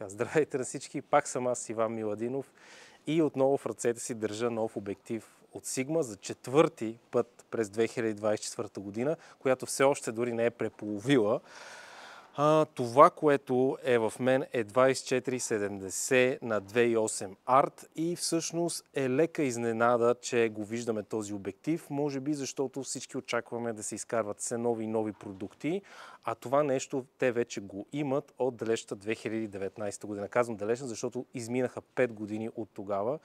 Здравейте на всички, пак съм аз, Иван Миладинов, и отново в ръцете си държа нов обектив от Sigma за четвърти път през 2024 година, която все още дори не е преполовила. Това, което е в мен, е 2470 на 2.8 Art и всъщност е лека изненада, че го виждаме този обектив, може би защото всички очакваме да се изкарват все нови и нови продукти, а това нещо те вече го имат от далечната 2019 година. Казвам далечна, защото изминаха 5 години от тогава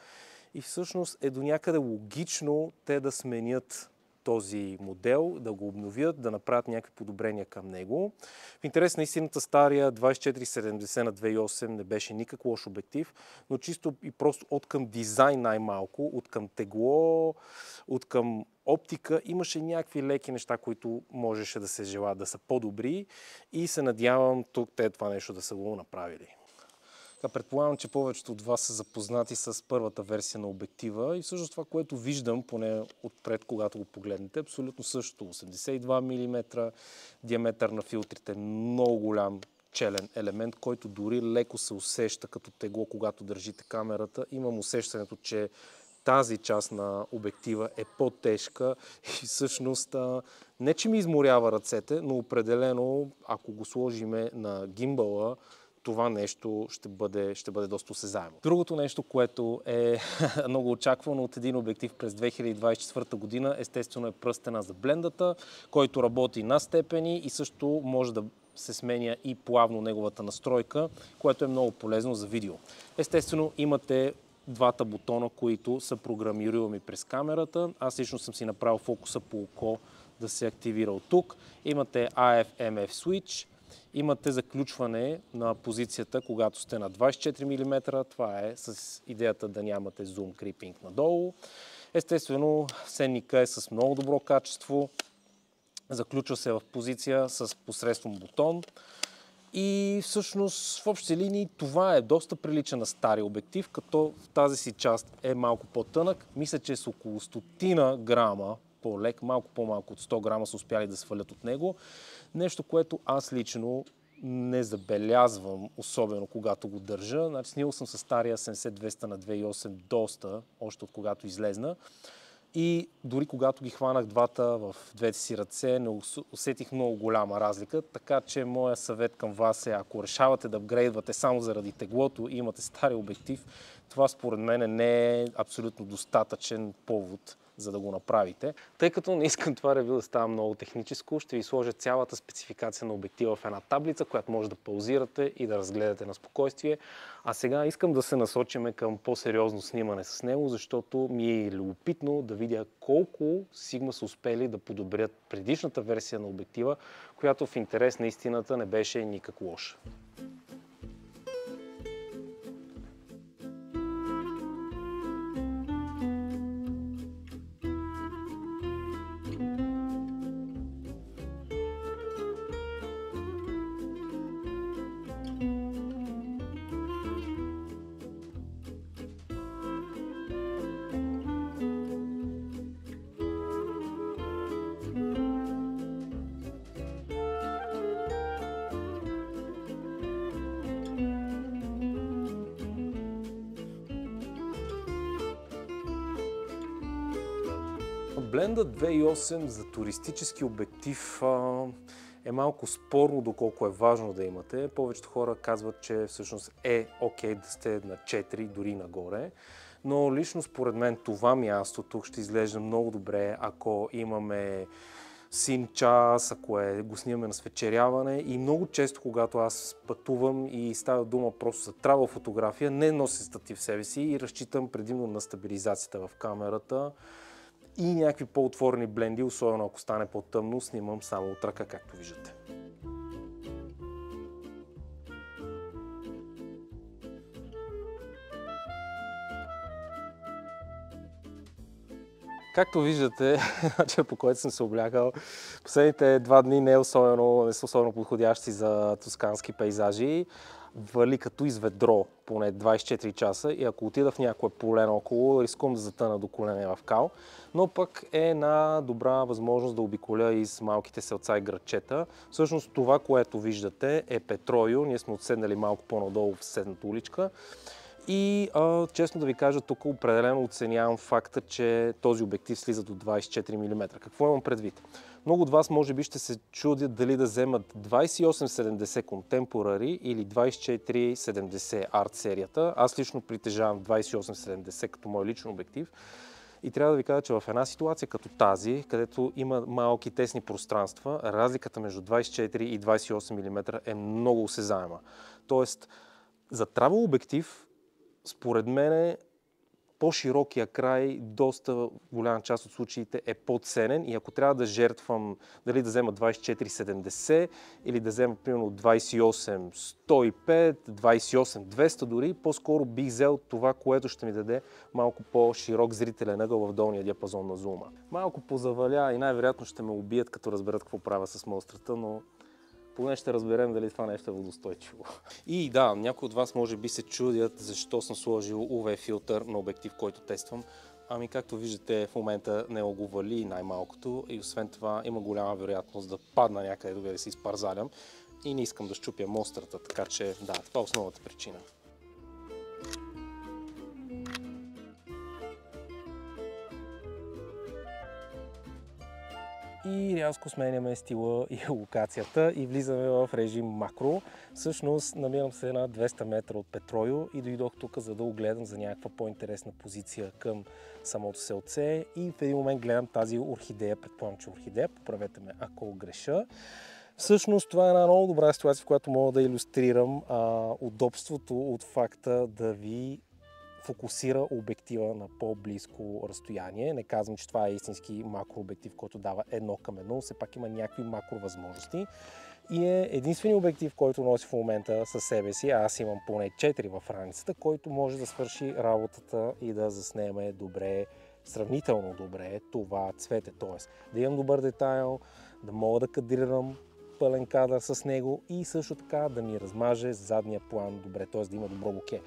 и всъщност е до някъде логично те да сменят този модел, да го обновят, да направят някакви подобрения към него. В интерес на истината, стария 2470 на 2.8 не беше никак лош обектив, но чисто и просто от към дизайн най-малко, от към тегло, от към оптика, имаше някакви леки неща, които можеше да се желаят да са по-добри и се надявам тук те това нещо да са го направили. Предполагам, че повечето от вас са запознати с първата версия на обектива и всъщност това, което виждам, поне отпред, когато го погледнете, абсолютно същото. 82 мм, диаметър на филтрите, много голям челен елемент, който дори леко се усеща като тегло, когато държите камерата. Имам усещането, че тази част на обектива е по-тежка и всъщност не че ми изморява ръцете, но определено, ако го сложиме на гимбала, това нещо ще бъде доста осезаемо. Другото нещо, което е много очаквано от един обектив през 2024 година, естествено е пръстена за блендата, който работи на степени и също може да се сменя и плавно неговата настройка, което е много полезно за видео. Естествено имате двата бутона, които са програмируеми през камерата. Аз лично съм си направил фокуса по око да се активира от тук. Имате AF/MF switch. Имате заключване на позицията, когато сте на 24 мм. Това е с идеята да нямате зум крипинг надолу. Естествено, сенника е с много добро качество. Заключва се в позиция с посредством бутон. И всъщност в общи линии това е доста прилича на стария обектив, като в тази си част е малко по-тънък. Мисля, че с около 100 грама по-лек, малко по-малко от 100 грама са успяли да свалят от него. Нещо, което аз лично не забелязвам, особено когато го държа. Значи, снимал съм с стария 70-200 на 2.8 доста, още от когато излезна. И дори когато ги хванах двата в двете си ръце, не усетих много голяма разлика. Така че моя съвет към вас е, ако решавате да апгрейдвате само заради теглото и имате стария обектив, това според мен не е абсолютно достатъчен повод за да го направите. Тъй като не искам това ревю да става много техническо, ще ви сложа цялата спецификация на обектива в една таблица, която може да паузирате и да разгледате на спокойствие. А сега искам да се насочим към по-сериозно снимане с него, защото ми е любопитно да видя колко Sigma са успели да подобрят предишната версия на обектива, която в интерес на истината не беше никак лоша. Бленда 2.8 за туристически обектив е малко спорно доколко е важно да имате. Повечето хора казват, че всъщност е окей да сте на 4, дори нагоре. Но лично според мен това място тук ще изглежда много добре, ако имаме син час, ако го снимаме на свечеряване и много често, когато аз пътувам и става дума просто за travel фотография, не нося статив в себе си и разчитам предимно на стабилизацията в камерата и някакви по-отворени бленди, особено ако стане по-тъмно, снимам само от ръка, както виждате. Както виждате, начинът по който съм се облягал, последните 2 дни не са особено подходящи за тоскански пейзажи. вали като из ведро поне 24 часа и ако отида в някое поле наоколо, рискувам да затъна до колене в кал, но пък е една добра възможност да обиколя из малките селца и градчета. Всъщност това, което виждате е Петройо, ние сме отседнали малко по-надолу в съседната уличка. И честно да ви кажа, тук определено оценявам факта, че този обектив слиза до 24 мм. Какво имам предвид? Много от вас може би ще се чудят дали да вземат 2870 Contemporary или 2470 Art серията. Аз лично притежавам 2870 като мой личен обектив. И трябва да ви кажа, че в една ситуация като тази, където има малки тесни пространства, разликата между 24 и 28 мм е много осезаема. Тоест, за travel обектив, според мен, по-широкия край, доста голяма част от случаите е по-ценен и ако трябва да жертвам дали да взема 24-70 или да взема примерно 28-105, 28-200 дори, по-скоро бих взел това, което ще ми даде малко по-широк зрителен ъгъл в долния диапазон на зума. Малко позаваля и най-вероятно ще ме убият, като разберат какво правя с монстрата, но поне ще разберем дали това нещо е водостойчиво. И да, някои от вас може би се чудят защо съм сложил UV филтър на обектив, който тествам. Ами както виждате, в момента не го вали най-малкото и освен това има голяма вероятност да падна някъде, да се изпарзалям и не искам да щупя монстрата, така че да, това е основната причина. И рязко сменяме стила и локацията и влизаме в режим макро. Всъщност намирам се на 200 метра от Петройо и дойдох тук, за да огледам за някаква по-интересна позиция към самото селце и в един момент гледам тази орхидея, предполагам, че орхидея, поправете ме ако греша. Всъщност това е една много добра ситуация, в която мога да илюстрирам удобството от факта да ви фокусира обектива на по-близко разстояние. Не казвам, че това е истински макрообектив, който дава 1:1, все пак има някакви макровъзможности. И е единственият обектив, който носи в момента със себе си, аз имам поне 4 в раницата, който може да свърши работата и да заснеме добре, сравнително добре това цвете. Тоест да имам добър детайл, да мога да кадрирам пълен кадър с него и също така да ми размаже задния план добре, т.е. да има добро боке.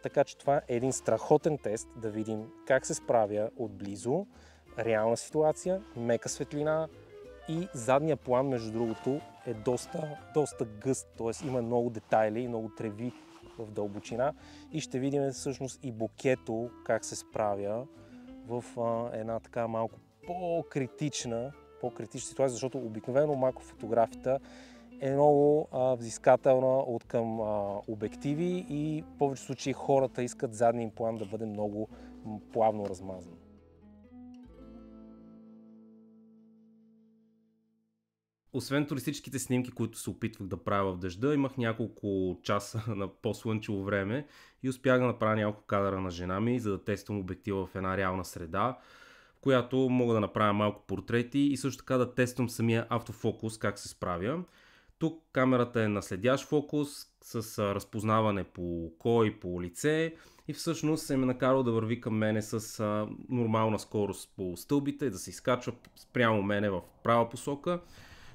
Така че това е един страхотен тест да видим как се справя отблизо, реална ситуация, мека светлина и задния план, между другото, е доста гъст, т.е. има много детайли и много треви в дълбочина и ще видим всъщност и бокето как се справя в една така малко по-критична ситуация, защото обикновено макрофотографията е много взискателна от към обективи и в повече случаи хората искат задния им план да бъде много плавно размазан. Освен туристическите снимки, които се опитвах да правя в дъжда, имах няколко часа на по-слънчево време и успях да направя няколко кадъра на жена ми, за да тествам обектива в една реална среда, в която мога да направя малко портрети и също така да тествам самия автофокус, как се справя. Тук камерата е на следящ фокус с разпознаване по око и по лице и всъщност се ме накарал да върви към мене с нормална скорост по стълбите, да се изкачва спрямо мене в права посока,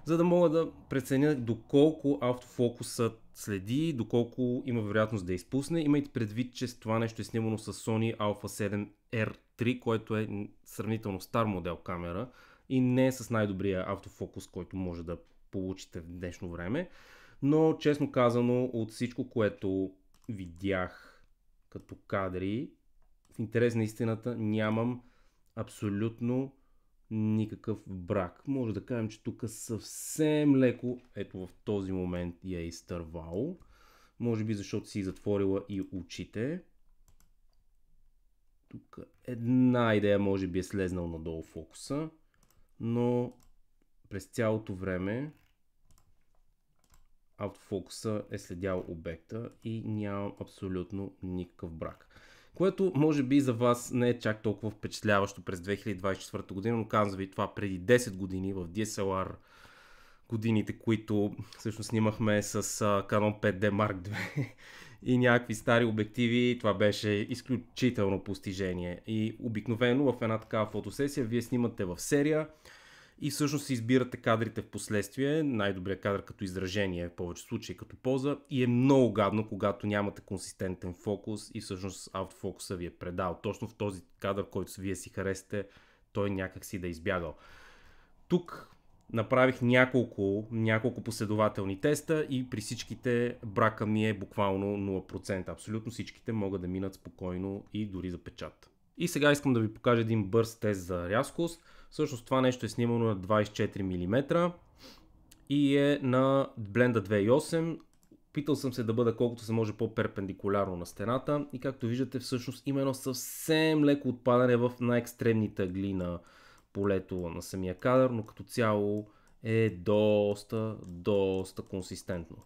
за да мога да преценя доколко автофокусът следи, доколко има вероятност да изпусне. Имайте предвид, че това нещо е снимано с Sony Alpha 7R3, който е сравнително стар модел камера и не е с най-добрия автофокус, който може да получите в днешно време. Но честно казано, от всичко, което видях като кадри, в интерес на истината нямам абсолютно никакъв брак. Може да кажем, че тук съвсем леко, ето в този момент я е изтървало. Може би защото си затворила и очите. Тук една идея може би е слезнал надолу фокуса, но през цялото време автофокуса е следял обекта и нямам абсолютно никакъв брак. Което може би за вас не е чак толкова впечатляващо през 2024 година, но казвам ви това преди 10 години в DSLR годините, които всъщност снимахме с Canon 5D Mark II и някакви стари обективи, това беше изключително постижение. И обикновено в една такава фотосесия вие снимате в серия и всъщност си избирате кадрите в последствие, най-добрият кадър като изражение, в повече случаи като поза, и е много гадно, когато нямате консистентен фокус и всъщност автофокуса ви е предал. Точно в този кадър, който вие си харесате, той някак си да е избягал. Тук направих няколко последователни теста и при всичките брака ми е буквално 0%. Абсолютно всичките могат да минат спокойно и дори за печат. И сега искам да ви покажа един бърз тест за рязкост. Всъщност това нещо е снимано на 24 мм и е на Blenda 2.8. Питал съм се да бъда колкото се може по-перпендикулярно на стената и както виждате всъщност има едно съвсем леко отпадане в най-екстремните ъгли на полето на самия кадър, но като цяло е доста консистентно.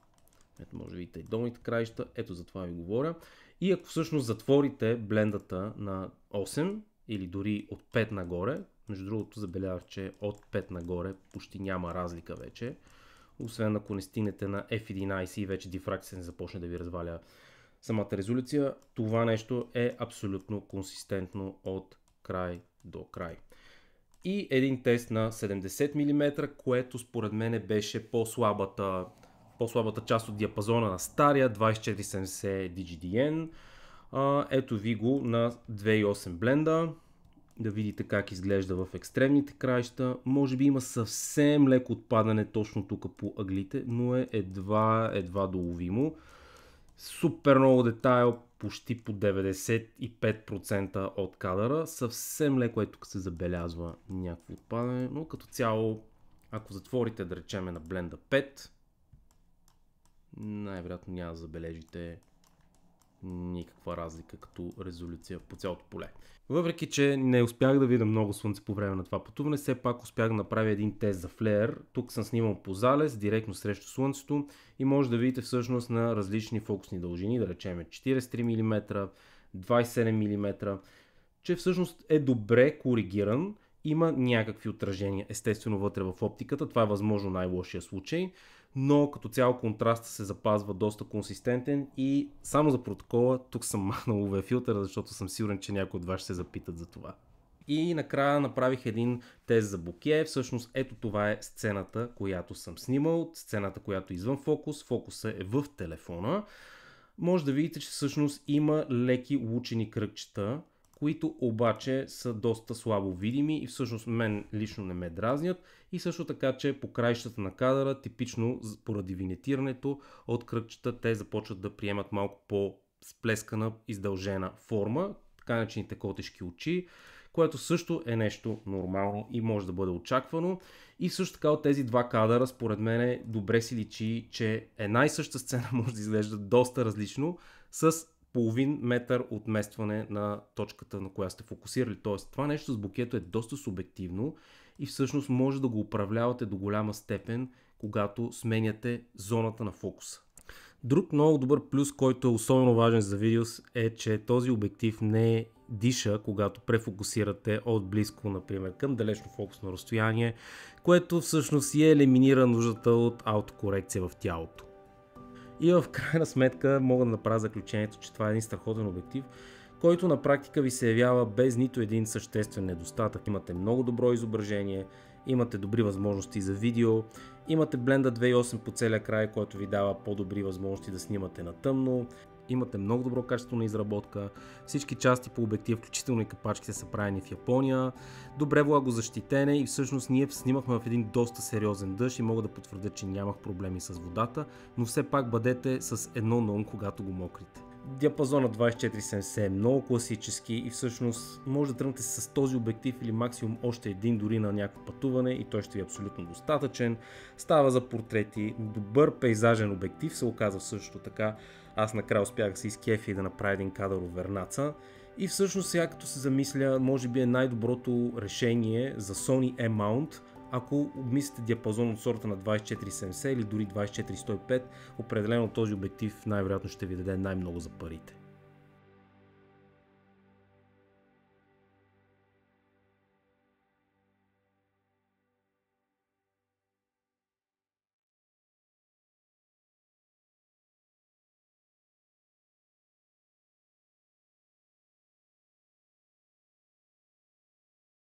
Ето може да видите и долните краища, ето за това ви говоря. И ако всъщност затворите блендата на 8 или дори от 5 нагоре, между другото забелязах, че от 5 нагоре почти няма разлика вече, освен ако не стигнете на F11 и вече дифракцията не започне да ви разваля самата резолюция, това нещо е абсолютно консистентно от край до край. И един тест на 70 мм, което според мен беше по-слабата част от диапазона на стария 2470 DGDN. Ето ви го на 2.8 бленда. Да видите как изглежда в екстремните краища. Може би има съвсем леко отпадане точно тук по ъглите, но е едва доловимо. Супер много детайл, почти по 95% от кадъра. Съвсем леко е тук се забелязва някакво отпадане, но като цяло, ако затворите да речеме на Blenda 5, най-вероятно няма да забележите никаква разлика като резолюция по цялото поле. Въпреки че не успях да видя много слънце по време на това пътуване, все пак успях да направя един тест за флеер. Тук съм снимал по залез, директно срещу слънцето и може да видите всъщност на различни фокусни дължини, да речем 43 мм, 27 мм, че всъщност е добре коригиран. Има някакви отражения, естествено вътре в оптиката, това е възможно най-лошия случай, но като цяло контрастът се запазва доста консистентен и само за протокола, тук съм махнал UV филтъра, защото съм сигурен, че някои от вас ще се запитат за това. И накрая направих един тест за боке, всъщност ето това е сцената, която съм снимал, сцената, която е извън фокус, фокусът е в телефона. Може да видите, че всъщност има леки лучени кръгчета, които обаче са доста слабо видими и всъщност мен лично не ме дразнят. И също така, че по краищата на кадъра, типично поради винетирането от кръгчета, те започват да приемат малко по-сплескана, издължена форма, така наречените котешки очи, което също е нещо нормално и може да бъде очаквано. И също така от тези два кадъра, според мен, добре си личи, че една и съща сцена може да изглежда доста различно с половин метър отместване на точката, на която сте фокусирали. Тоест, това нещо с бокето е доста субективно и всъщност може да го управлявате до голяма степен, когато сменяте зоната на фокуса. Друг много добър плюс, който е особено важен за видеос, е, че този обектив не диша, когато префокусирате от близко, например, към далечно фокусно разстояние, което всъщност елиминира нуждата от аутокорекция в тялото. И в крайна сметка мога да направя заключението, че това е един страхотен обектив, който на практика ви се явява без нито един съществен недостатък. Имате много добро изображение, имате добри възможности за видео, имате Blenda 2.8 по целия край, който ви дава по-добри възможности да снимате на тъмно, имате много добро качество на изработка, всички части по обектив, включително и капачките са правени в Япония, добре влагозащитене и всъщност ние снимахме в един доста сериозен дъжд и мога да потвърдя, че нямах проблеми с водата, но все пак бъдете с едно на ум, когато го мокрите. Диапазона 2470 е много класически и всъщност може да тръгнете с този обектив или максимум още един дори на някакво пътуване и той ще ви е абсолютно достатъчен. Става за портрети, добър пейзажен обектив се оказа също така. Аз накрая успях да се изкефя и да направя един кадър от Вернаца. И всъщност сега като се замисля, може би е най-доброто решение за Sony M-Mount, ако обмислите диапазон от сорта на 2470 или дори 24-105, определено този обектив най-вероятно ще ви даде най-много за парите.